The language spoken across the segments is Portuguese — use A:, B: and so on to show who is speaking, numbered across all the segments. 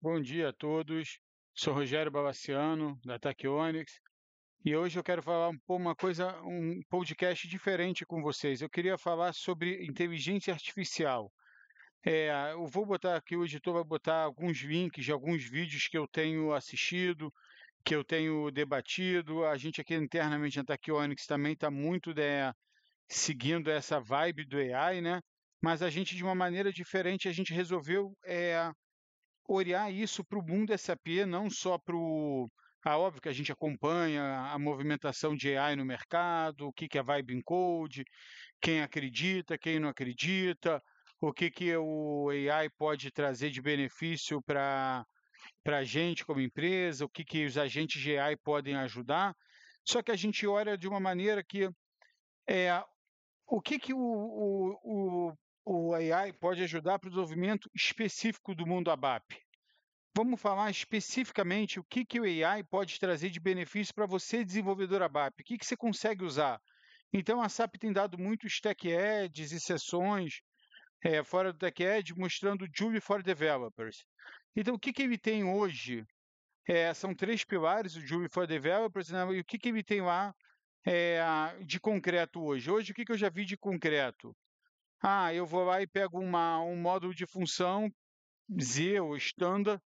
A: Bom dia a todos. Sou Rogério Balaciano, da Tachyonics, e hoje eu quero falar um podcast diferente com vocês. Eu queria falar sobre inteligência artificial. Eu vou botar aqui, o editor vai botar alguns links de alguns vídeos que eu tenho assistido, que eu tenho debatido. A gente aqui internamente na Tachyonics também está muito seguindo essa vibe do AI, né? Mas a gente, de uma maneira diferente, a gente resolveu olhar isso para o mundo SAP, não só para o. Óbvio que a gente acompanha a movimentação de AI no mercado, o que que é Vibe Code, quem acredita, quem não acredita, o que que o AI pode trazer de benefício para a gente como empresa, o que que os agentes de AI podem ajudar. Só que a gente olha de uma maneira que é, o que que o AI pode ajudar para o desenvolvimento específico do mundo ABAP. Vamos falar especificamente o que que o AI pode trazer de benefício para você, desenvolvedor ABAP. O que que você consegue usar? Então, a SAP tem dado muitos tech eds e sessões fora do tech ed, mostrando o Joule for Developers. Então, o que que ele tem hoje? São três pilares, o Joule for Developers, né? E o que que ele tem lá de concreto hoje? Hoje, o que que eu já vi de concreto? Eu vou lá e pego um módulo de função Z ou standard,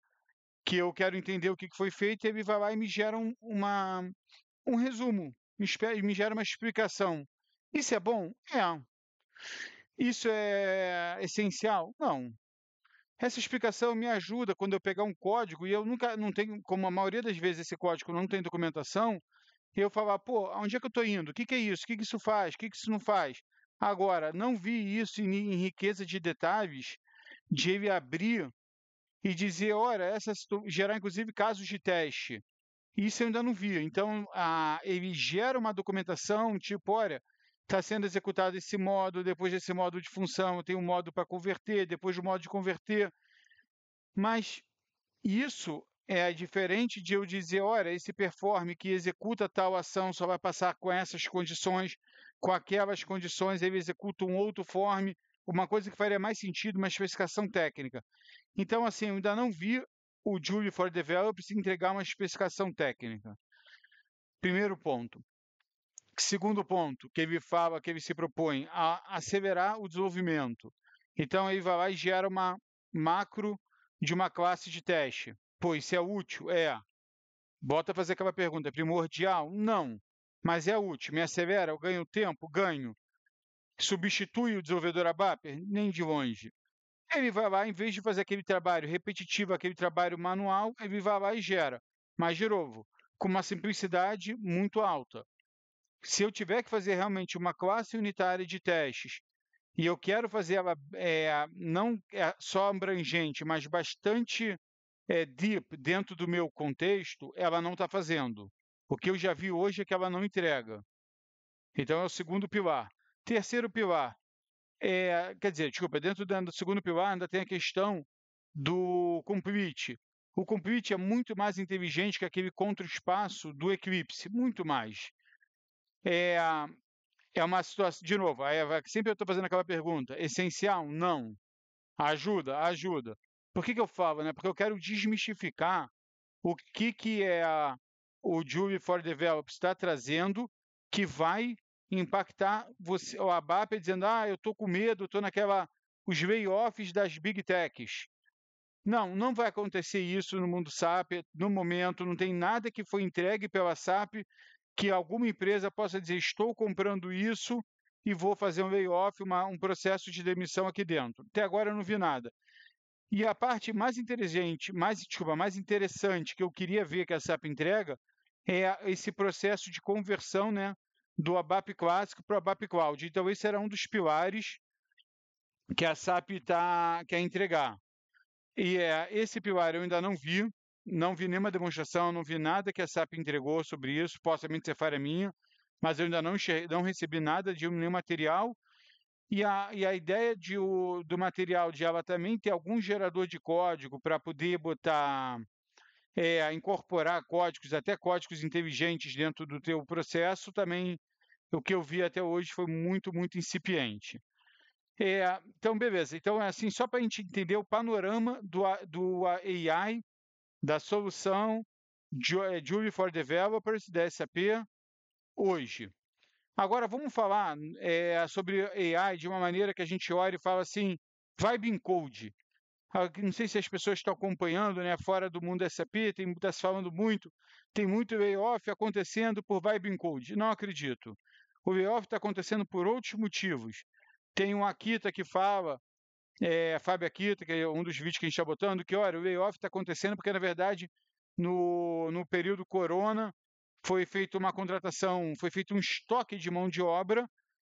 A: que eu quero entender o que que foi feito, e ele vai lá e me gera um resumo, me gera uma explicação. Isso é bom? É. Isso é essencial? Não. Essa explicação me ajuda quando eu pegar um código e eu nunca não tenho, como a maioria das vezes esse código não tem documentação, eu falar, pô, aonde é que eu estou indo? O que que é isso? O que que isso faz? O que que isso não faz? Agora, não vi isso em riqueza de detalhes, de ele abrir e dizer, olha, gerar inclusive casos de teste. Isso eu ainda não vi. Então, ele gera uma documentação, tipo, olha, está sendo executado esse modo, depois desse modo de função, tem um modo para converter, depois do modo de converter. Mas isso é diferente de eu dizer, olha, esse perform que executa tal ação só vai passar com essas condições, com aquelas condições ele executa um outro form, uma coisa que faria mais sentido, uma especificação técnica. Então, assim, eu ainda não vi o Joule for Developers entregar uma especificação técnica. Primeiro ponto. Segundo ponto, que ele fala, que ele se propõe a acelerar o desenvolvimento. Então, ele vai lá e gera uma macro de uma classe de teste. Pô, isso é útil? É. Bota a fazer aquela pergunta, é primordial? Não. Mas é útil. Me acelera? Eu ganho tempo? Ganho. Substitui o desenvolvedor ABAP? Nem de longe. Ele vai lá, em vez de fazer aquele trabalho repetitivo, aquele trabalho manual, ele vai lá e gera. Mas, de novo, com uma simplicidade muito alta. Se eu tiver que fazer realmente uma classe unitária de testes e eu quero fazer ela não só abrangente, mas bastante deep dentro do meu contexto, ela não está fazendo. O que eu já vi hoje é que ela não entrega. Então, é o segundo pilar. Terceiro pilar, quer dizer, desculpa, dentro do segundo pilar ainda tem a questão do complete. O complete é muito mais inteligente que aquele contra-espaço do Eclipse, muito mais. É, é uma situação, de novo, sempre eu estou fazendo aquela pergunta, essencial? Não. Ajuda? Ajuda. Por que que eu falo, né? Porque eu quero desmistificar o que que o Joule for Developers está trazendo que vai impactar você, o ABAP dizendo, eu estou com medo, estou os layoffs das Big Techs. Não, não vai acontecer isso no mundo SAP, no momento, não tem nada que foi entregue pela SAP que alguma empresa possa dizer, estou comprando isso e vou fazer um layoff, um processo de demissão aqui dentro. Até agora eu não vi nada. E a parte mais inteligente, mais interessante que eu queria ver que a SAP entrega é esse processo de conversão, né, do ABAP clássico para o ABAP Cloud. Então, esse era um dos pilares que a SAP quer entregar. E esse pilar eu ainda não vi, não vi nenhuma demonstração, não vi nada que a SAP entregou sobre isso, possivelmente ser falha minha, mas eu ainda não recebi nada de nenhum material. E a ideia do material de ela também ter algum gerador de código para poder botar, incorporar códigos, até códigos inteligentes dentro do teu processo, também o que eu vi até hoje foi muito, muito incipiente. Então, beleza. Então, é assim, só para a gente entender o panorama do AI, da solução Joule for Developers da SAP hoje. Agora, vamos falar sobre AI de uma maneira que a gente olha e fala assim, Vibe Code. Não sei se as pessoas estão acompanhando, né, fora do mundo SAP, está se falando muito, tem muito layoff acontecendo por Vibe Code. Não acredito. O layoff está acontecendo por outros motivos. Tem um Akita que fala, Fábio Akita, que é um dos vídeos que a gente está botando, que olha, o layoff está acontecendo porque, na verdade, no período corona, foi feita uma contratação, foi feito um estoque de mão de obra,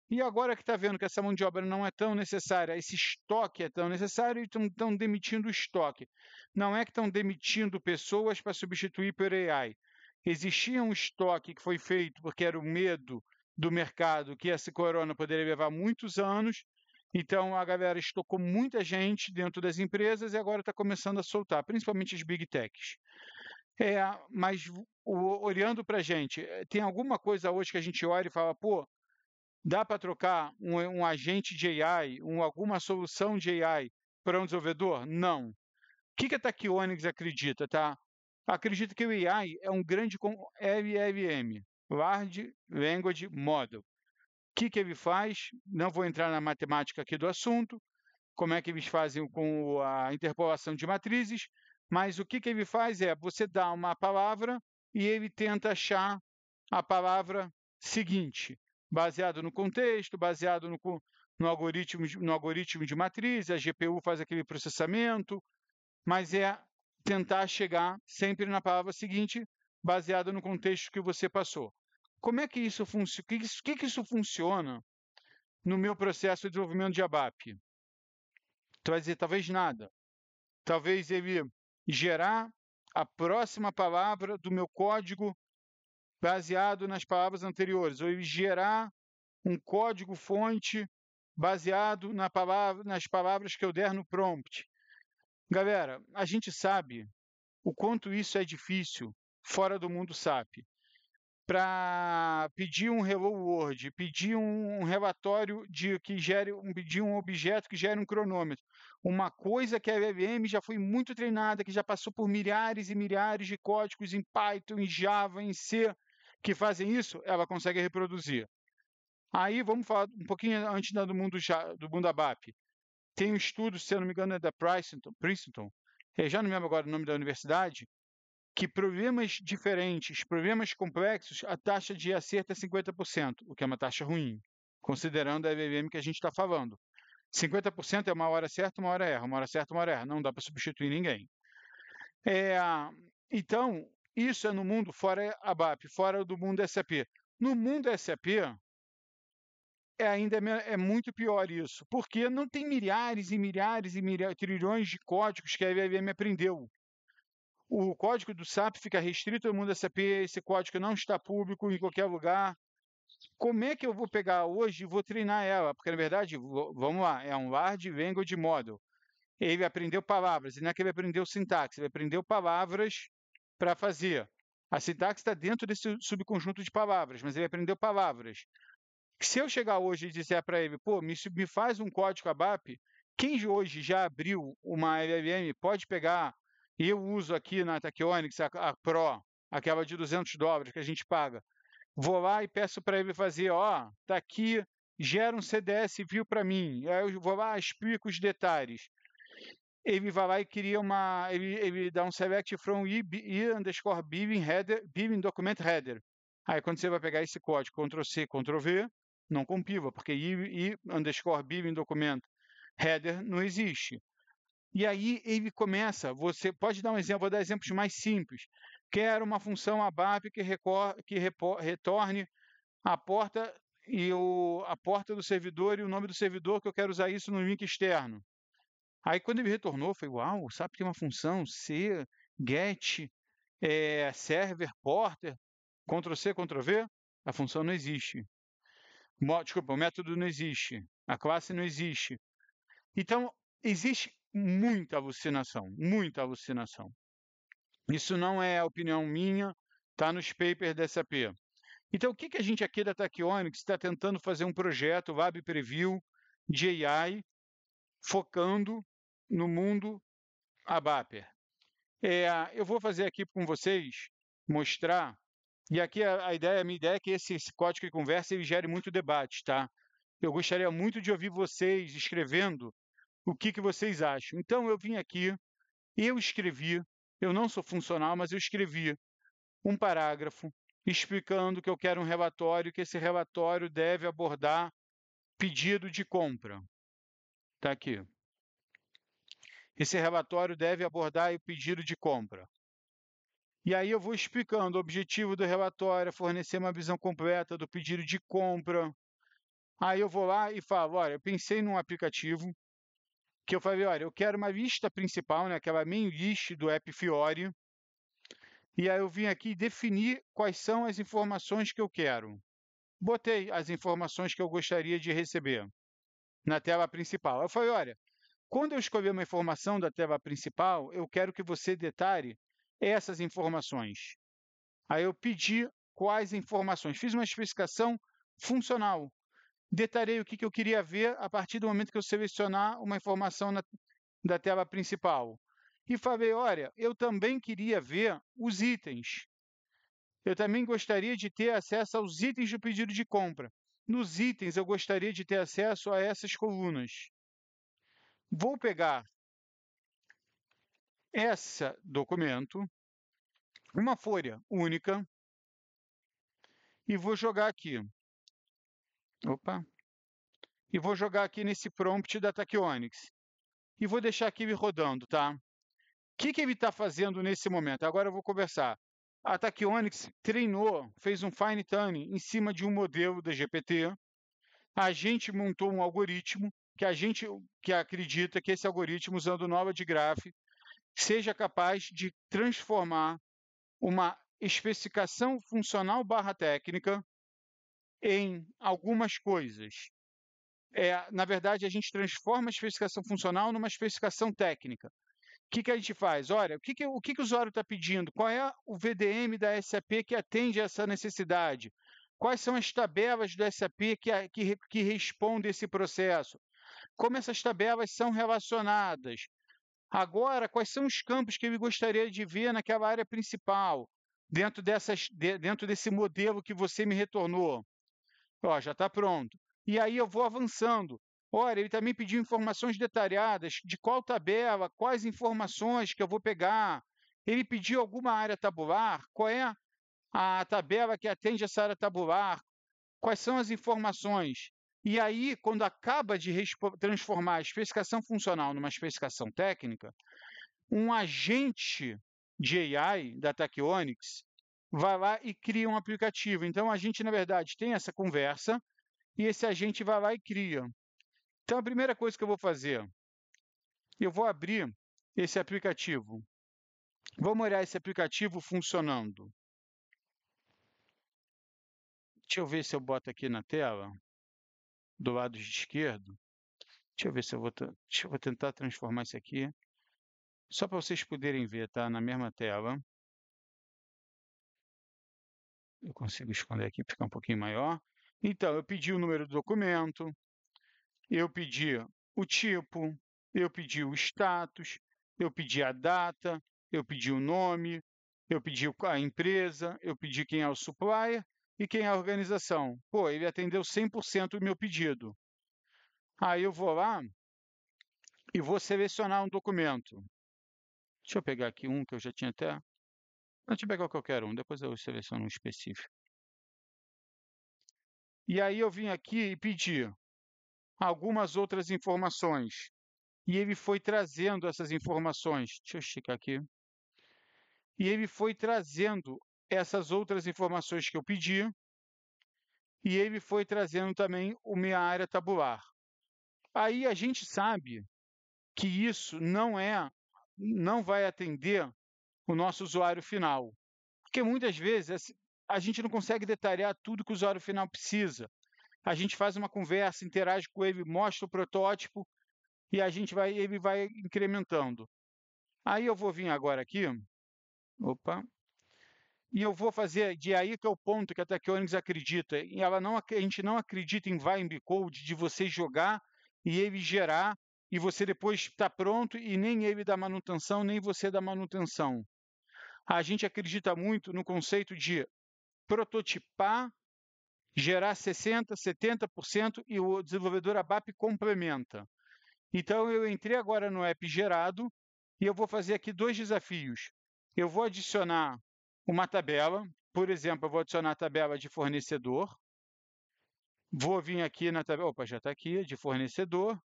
A: e agora que está vendo que essa mão de obra não é tão necessária, esse estoque é tão necessário, e estão demitindo o estoque. Não é que estão demitindo pessoas para substituir por AI. Existia um estoque que foi feito porque era o medo do mercado que essa corona poderia levar muitos anos, então a galera estocou muita gente dentro das empresas e agora está começando a soltar, principalmente as big techs. Mas olhando para a gente, tem alguma coisa hoje que a gente olha e fala, pô, dá para trocar um agente de AI, alguma solução de AI para um desenvolvedor? Não. O que a Tachyonics acredita, tá? Acredita que o AI é um grande LLM, Large Language Model. O que ele faz? Não vou entrar na matemática aqui do assunto, como é que eles fazem com a interpolação de matrizes, mas o que ele faz é, você dá uma palavra e ele tenta achar a palavra seguinte, baseado no contexto, baseado no algoritmo de matriz, a GPU faz aquele processamento, mas é tentar chegar sempre na palavra seguinte, baseado no contexto que você passou. Como é que isso funciona? Que isso funciona no meu processo de desenvolvimento de ABAP? Tu vai dizer, talvez nada. Talvez ele gerar a próxima palavra do meu código baseado nas palavras anteriores, ou ele gerar um código-fonte baseado nas palavras que eu der no prompt. Galera, a gente sabe o quanto isso é difícil fora do mundo SAP. Para pedir um Hello World, pedir um relatório pedir um objeto que gere um cronômetro. Uma coisa que a LLM já foi muito treinada, que já passou por milhares e milhares de códigos em Python, em Java, em C, que fazem isso, ela consegue reproduzir. Aí vamos falar um pouquinho antes do mundo ABAP. Tem um estudo, se eu não me engano, é da Princeton, eu já não me lembro agora o nome da universidade, que problemas diferentes, problemas complexos, a taxa de acerto é 50%, o que é uma taxa ruim, considerando a LLM que a gente está falando. 50% é uma hora certa, uma hora erra, uma hora certa, uma hora erra. Não dá para substituir ninguém. Então, isso é no mundo fora ABAP, fora do mundo SAP. No mundo SAP, ainda é muito pior isso, porque não tem milhares e milhares e trilhões de códigos que a LLM aprendeu. O código do SAP fica restrito ao mundo SAP, esse código não está público em qualquer lugar. Como é que eu vou pegar hoje e vou treinar ela? Porque, na verdade, vamos lá, é um Large Language Model. Ele aprendeu palavras, e não é que ele aprendeu sintaxe, ele aprendeu palavras para fazer. A sintaxe está dentro desse subconjunto de palavras, mas ele aprendeu palavras. Se eu chegar hoje e disser para ele, pô, me faz um código ABAP, quem hoje já abriu uma LLM pode pegar, e eu uso aqui na Tachyonics a Pro, aquela de $200 que a gente paga. Vou lá e peço para ele fazer, ó, tá aqui, gera um CDS view para mim. Aí eu vou lá, explico os detalhes. Ele vai lá e cria ele dá um select from billing document header. Aí quando você vai pegar esse código, Ctrl+C, Ctrl+V, não compila, porque billing document header não existe. E aí ele começa, você pode dar um exemplo, vou dar exemplos mais simples. Quero uma função ABAP que retorne a porta a porta do servidor e o nome do servidor, que eu quero usar isso no link externo. Aí quando ele retornou, eu falei, uau, o SAP tem uma função C, get, server, porter, Ctrl+C, Ctrl+V, a função não existe. Desculpa, o método não existe, a classe não existe. Então, existe muita alucinação, muita alucinação. Isso não é opinião minha, está nos papers da SAP. Então, o que a gente aqui da Tachyonics está tentando fazer um projeto, Lab Preview, de AI focando no mundo ABAP. Eu vou fazer aqui com vocês, mostrar, e aqui a minha ideia é que esse código de conversa ele gere muito debate, tá? Eu gostaria muito de ouvir vocês escrevendo o que vocês acham. Então, eu vim aqui, eu escrevi, eu não sou funcional, mas eu escrevi um parágrafo explicando que eu quero um relatório, que esse relatório deve abordar pedido de compra. Está aqui. Esse relatório deve abordar o pedido de compra. E aí eu vou explicando o objetivo do relatório, fornecer uma visão completa do pedido de compra. Aí eu vou lá e falo, olha, eu pensei num aplicativo que eu falei, olha, eu quero uma lista principal, né, aquela main list do App Fiori, e aí eu vim aqui definir quais são as informações que eu quero. Botei as informações que eu gostaria de receber na tela principal. Eu falei, olha, quando eu escolher uma informação da tela principal, eu quero que você detalhe essas informações. Aí eu pedi quais informações. Fiz uma especificação funcional. Detalhei o que eu queria ver a partir do momento que eu selecionar uma informação da tela principal. E falei, olha, eu também queria ver os itens. Eu também gostaria de ter acesso aos itens do pedido de compra. Nos itens, eu gostaria de ter acesso a essas colunas. Vou pegar esse documento, uma folha única, e vou jogar aqui. Opa! E vou jogar aqui nesse prompt da Tachyonics. E vou deixar aqui ele rodando, tá? O que ele está fazendo nesse momento? Agora eu vou conversar. A Tachyonics treinou, fez um fine tuning em cima de um modelo da GPT. A gente montou um algoritmo que acredita que esse algoritmo, usando nova de graph, seja capaz de transformar uma especificação funcional barra técnica em algumas coisas. Na verdade, a gente transforma a especificação funcional numa especificação técnica. O que a gente faz? Olha, o que o usuário está pedindo? Qual é o VDM da SAP que atende a essa necessidade? Quais são as tabelas do SAP que respondem esse processo? Como essas tabelas são relacionadas? Agora, quais são os campos que ele gostaria de ver naquela área principal, dentro desse modelo que você me retornou? Ó, já está pronto. E aí eu vou avançando. Olha, ele também pediu informações detalhadas de qual tabela, quais informações que eu vou pegar. Ele pediu alguma área tabular, qual é a tabela que atende essa área tabular, quais são as informações. E aí, quando acaba de transformar a especificação funcional numa especificação técnica, um agente de AI da Tachyonics vai lá e cria um aplicativo. Então, a gente, na verdade, tem essa conversa e esse agente vai lá e cria. Então, a primeira coisa que eu vou fazer, eu vou abrir esse aplicativo. Vamos olhar esse aplicativo funcionando. Deixa eu ver se eu boto aqui na tela, do lado esquerdo. Deixa eu ver se eu vou tentar transformar isso aqui, só para vocês poderem ver, tá? Na mesma tela. Eu consigo esconder aqui, ficar um pouquinho maior. Então, eu pedi o número do documento, eu pedi o tipo, eu pedi o status, eu pedi a data, eu pedi o nome, eu pedi a empresa, eu pedi quem é o supplier e quem é a organização. Pô, ele atendeu 100% do meu pedido. Aí eu vou lá e vou selecionar um documento. Deixa eu pegar aqui um que eu já tinha até... Deixa eu pegar qualquer um, depois eu seleciono um específico. E aí eu vim aqui e pedi algumas outras informações. E ele foi trazendo essas informações. Deixa eu esticar aqui. E ele foi trazendo essas outras informações que eu pedi. E ele foi trazendo também a minha área tabular. Aí a gente sabe que isso não vai atender o nosso usuário final. Porque muitas vezes a gente não consegue detalhar tudo que o usuário final precisa. A gente faz uma conversa, interage com ele, mostra o protótipo e ele vai incrementando. Aí eu vou vir agora aqui, opa, e eu vou fazer, de aí que é o ponto que a Tachyonics acredita, a gente não acredita em Vibe Code de você jogar e ele gerar, e você depois está pronto e nem ele dá manutenção, nem você dá manutenção. A gente acredita muito no conceito de prototipar, gerar 60%, 70% e o desenvolvedor ABAP complementa. Então, eu entrei agora no app gerado e eu vou fazer aqui 2 desafios. Eu vou adicionar uma tabela, por exemplo, eu vou adicionar a tabela de fornecedor, vou vir aqui na tabela, opa, já está aqui, de fornecedor,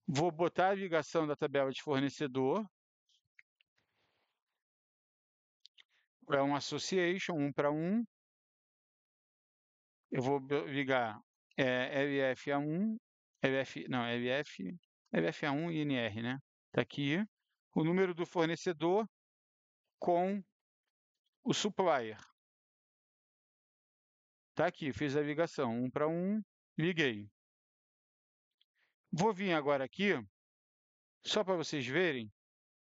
A: vou botar a ligação da tabela de fornecedor, é um association, 1 para 1, eu vou ligar LF1, LF1 e NR, né? Está aqui o número do fornecedor com o supplier. Está aqui, fiz a ligação, 1 para 1, liguei. Vou vir agora aqui, só para vocês verem,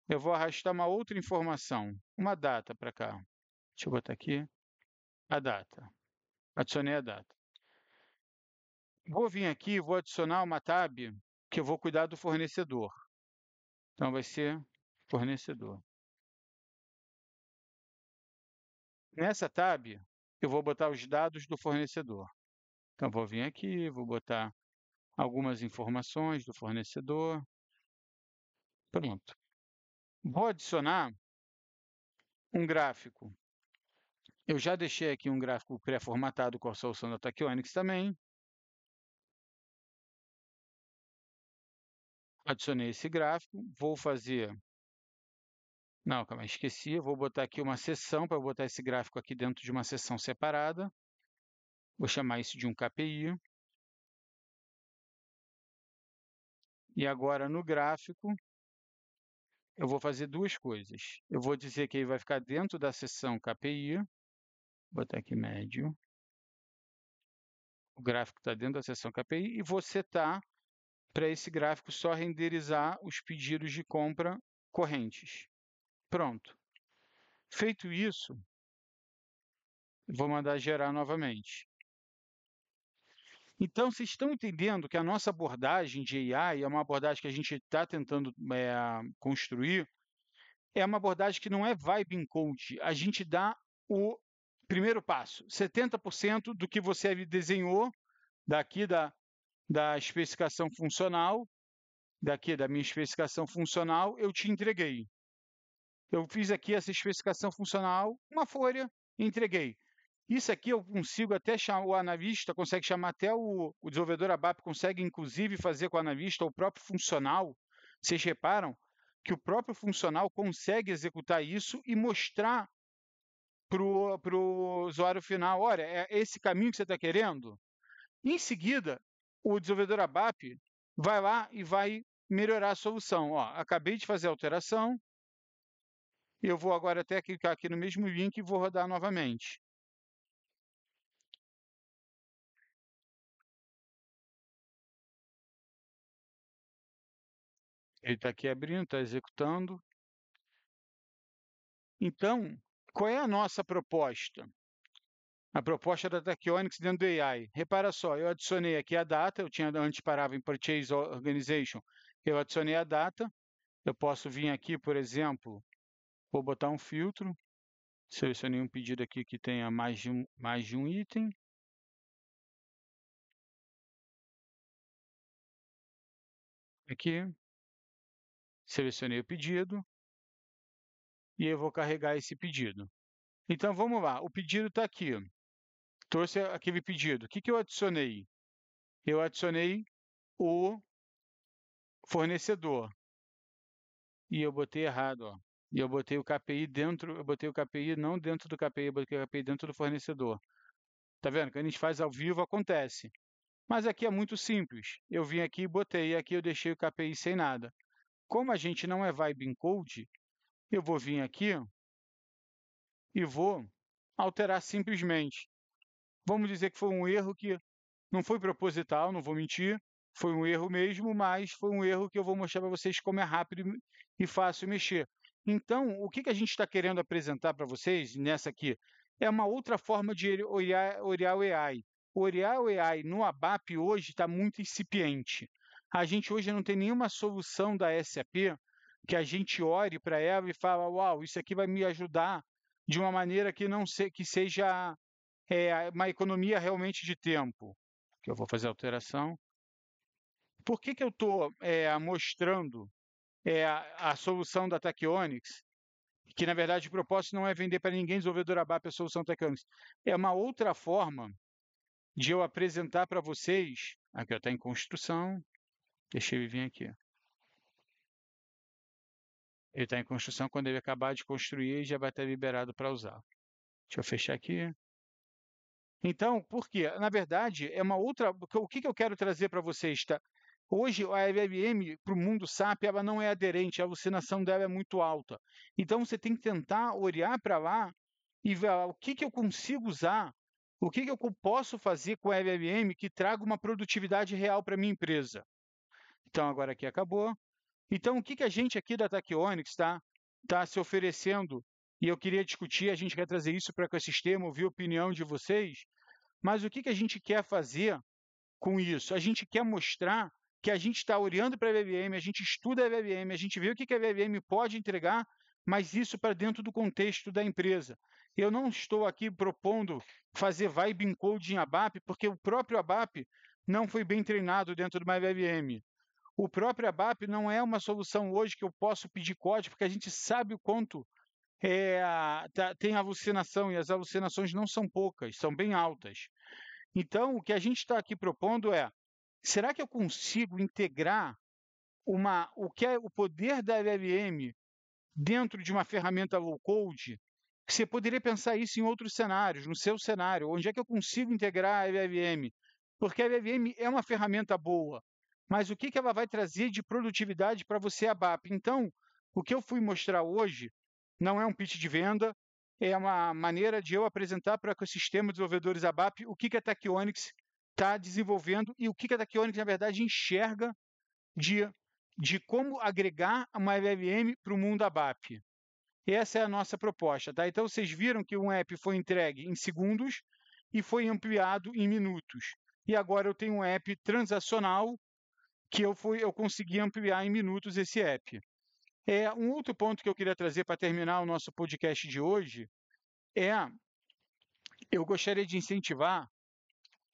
A: eu vou arrastar uma outra informação, uma data para cá. Deixa eu botar aqui a data. Adicionei a data. Vou vir aqui, vou adicionar uma tab que eu vou cuidar do fornecedor. Então vai ser fornecedor. Nessa tab, eu vou botar os dados do fornecedor. Então vou vir aqui, vou botar algumas informações do fornecedor. Pronto. Vou adicionar um gráfico. Eu já deixei aqui um gráfico pré-formatado com a solução da Tachyonics também. Adicionei esse gráfico, vou fazer... Não, calma, esqueci, vou botar aqui uma seção para botar esse gráfico aqui dentro de uma seção separada. Vou chamar isso de um KPI. E agora no gráfico, eu vou fazer duas coisas. Eu vou dizer que ele vai ficar dentro da seção KPI. Vou botar aqui médio. O gráfico está dentro da seção KPI e vou setar para esse gráfico só renderizar os pedidos de compra correntes. Pronto. Feito isso, vou mandar gerar novamente. Então, vocês estão entendendo que a nossa abordagem de AI é uma abordagem que a gente está tentando construir, é uma abordagem que não é vibe in code. A gente dá o primeiro passo, 70% do que você desenhou daqui da especificação funcional, daqui da minha especificação funcional, eu te entreguei. Eu fiz aqui essa especificação funcional, uma folha, entreguei. Isso aqui eu consigo até chamar, o analista consegue chamar até o desenvolvedor ABAP, consegue inclusive fazer com o analista o próprio funcional. Vocês reparam que o próprio funcional consegue executar isso e mostrar para o usuário final, olha, é esse caminho que você está querendo? Em seguida, o desenvolvedor ABAP vai lá e vai melhorar a solução. Ó, acabei de fazer a alteração, eu vou agora até clicar aqui no mesmo link e vou rodar novamente. Ele está aqui abrindo, está executando. Então, qual é a nossa proposta? A proposta da Tachyonics dentro do AI. Repara só, eu adicionei aqui a data, eu tinha antes parava em Purchase Organization, eu adicionei a data, eu posso vir aqui, por exemplo, vou botar um filtro, selecionei um pedido aqui que tenha mais de um item. Aqui, selecionei o pedido e eu vou carregar esse pedido. Então, vamos lá, o pedido está aqui. Trouxe aquele pedido. O que eu adicionei? Eu adicionei o fornecedor. E eu botei errado, ó. E eu botei o KPI dentro, eu botei o KPI não dentro do KPI, eu botei o KPI dentro do fornecedor. Tá vendo? Quando a gente faz ao vivo, acontece. Mas aqui é muito simples. Eu vim aqui e botei, e aqui eu deixei o KPI sem nada. Como a gente não é vibe in code, eu vou vir aqui e vou alterar simplesmente. Vamos dizer que foi um erro que não foi proposital, não vou mentir, foi um erro mesmo, mas foi um erro que eu vou mostrar para vocês como é rápido e fácil mexer. Então, o que a gente está querendo apresentar para vocês nessa aqui é uma outra forma de olhar o AI. Olhar o AI no ABAP hoje está muito incipiente. A gente hoje não tem nenhuma solução da SAP que a gente ore para ela e fala, uau, isso aqui vai me ajudar de uma maneira que não que seja uma economia realmente de tempo. Que eu vou fazer alteração. Por que eu estou mostrando a solução da Tachyonics? Que, na verdade, o propósito não é vender para ninguém desenvolvedor ABAP a solução Tachyonics. É uma outra forma de eu apresentar para vocês. Aqui está em construção. Deixa eu vir aqui. Ele está em construção. Quando ele acabar de construir, ele já vai estar liberado para usar. Deixa eu fechar aqui. Então, por quê? Na verdade, é uma outra. O que eu quero trazer para vocês? Tá? Hoje, a LLM para o mundo SAP ela não é aderente, a alucinação dela é muito alta. Então, você tem que tentar olhar para lá e ver o que eu consigo usar, o que eu posso fazer com a LLM que traga uma produtividade real para a minha empresa. Então, agora aqui acabou. Então, o que a gente aqui da Tachyonics tá se oferecendo, e eu queria discutir, a gente quer trazer isso para o ecossistema, ouvir a opinião de vocês, mas o que a gente quer fazer com isso? A gente quer mostrar que a gente está olhando para a LLM, a gente estuda a LLM, a gente vê o que a LLM pode entregar, mas isso para dentro do contexto da empresa. Eu não estou aqui propondo fazer vibe encode em ABAP, porque o próprio ABAP não foi bem treinado dentro de uma LLM. O próprio ABAP não é uma solução hoje que eu posso pedir código, porque a gente sabe o quanto tem alucinação, e as alucinações não são poucas, são bem altas. Então, o que a gente está aqui propondo é, será que eu consigo integrar o que é o poder da LLM dentro de uma ferramenta low-code? Você poderia pensar isso em outros cenários, no seu cenário. Onde é que eu consigo integrar a LLM? Porque a LLM é uma ferramenta boa, mas o que ela vai trazer de produtividade para você, ABAP? Então, o que eu fui mostrar hoje não é um pitch de venda, é uma maneira de eu apresentar para o ecossistema de desenvolvedores ABAP o que a Tachyonics está desenvolvendo e o que a Tachyonics, na verdade, enxerga de como agregar uma LLM para o mundo ABAP. Essa é a nossa proposta. Tá? Então, vocês viram que um app foi entregue em segundos e foi ampliado em minutos. E agora eu tenho um app transacional que eu consegui ampliar em minutos esse app. Um outro ponto que eu queria trazer para terminar o nosso podcast de hoje eu gostaria de incentivar,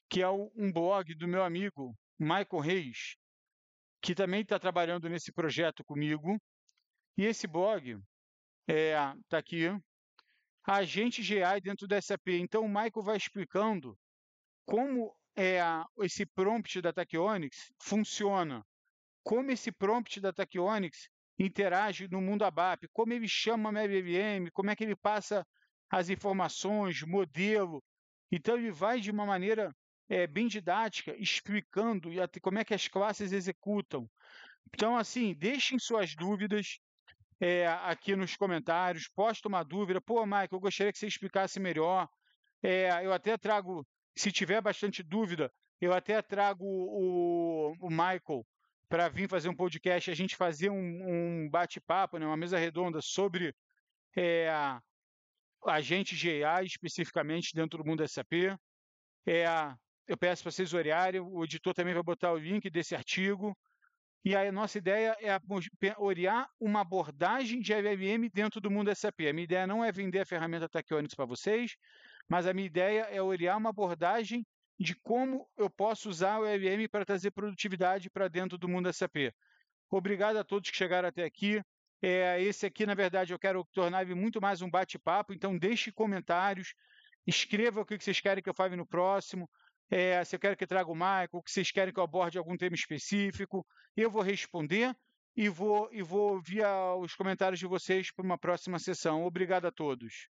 A: que é um blog do meu amigo Michael Reis, que também está trabalhando nesse projeto comigo. E esse blog está aqui, Agente GI dentro da SAP. Então, o Michael vai explicando como esse prompt da Tachyonics funciona, como esse prompt da Tachyonics interage no mundo ABAP, como ele chama a LLM, como é que ele passa as informações, modelo. Então, ele vai de uma maneira bem didática, explicando como é que as classes executam. Então, assim, deixem suas dúvidas aqui nos comentários, posta uma dúvida. Pô, Michael, eu gostaria que você explicasse melhor. Eu até trago, se tiver bastante dúvida, eu até trago o Michael para vir fazer um podcast, a gente fazer um bate-papo, né, uma mesa redonda sobre agentes GI, especificamente dentro do mundo SAP. Eu peço para vocês olharem, o editor também vai botar o link desse artigo. E a nossa ideia é orientar uma abordagem de LLM dentro do mundo SAP. A minha ideia não é vender a ferramenta Tachyonics para vocês, mas a minha ideia é orientar uma abordagem de como eu posso usar o LLM para trazer produtividade para dentro do mundo SAP. Obrigado a todos que chegaram até aqui. Esse aqui, na verdade, eu quero tornar ele muito mais um bate-papo, então deixe comentários, escreva o que vocês querem que eu fale no próximo. Se eu quero que traga o Michael, o que vocês querem que eu aborde algum tema específico, eu vou responder e vou via os comentários de vocês para uma próxima sessão. Obrigado a todos.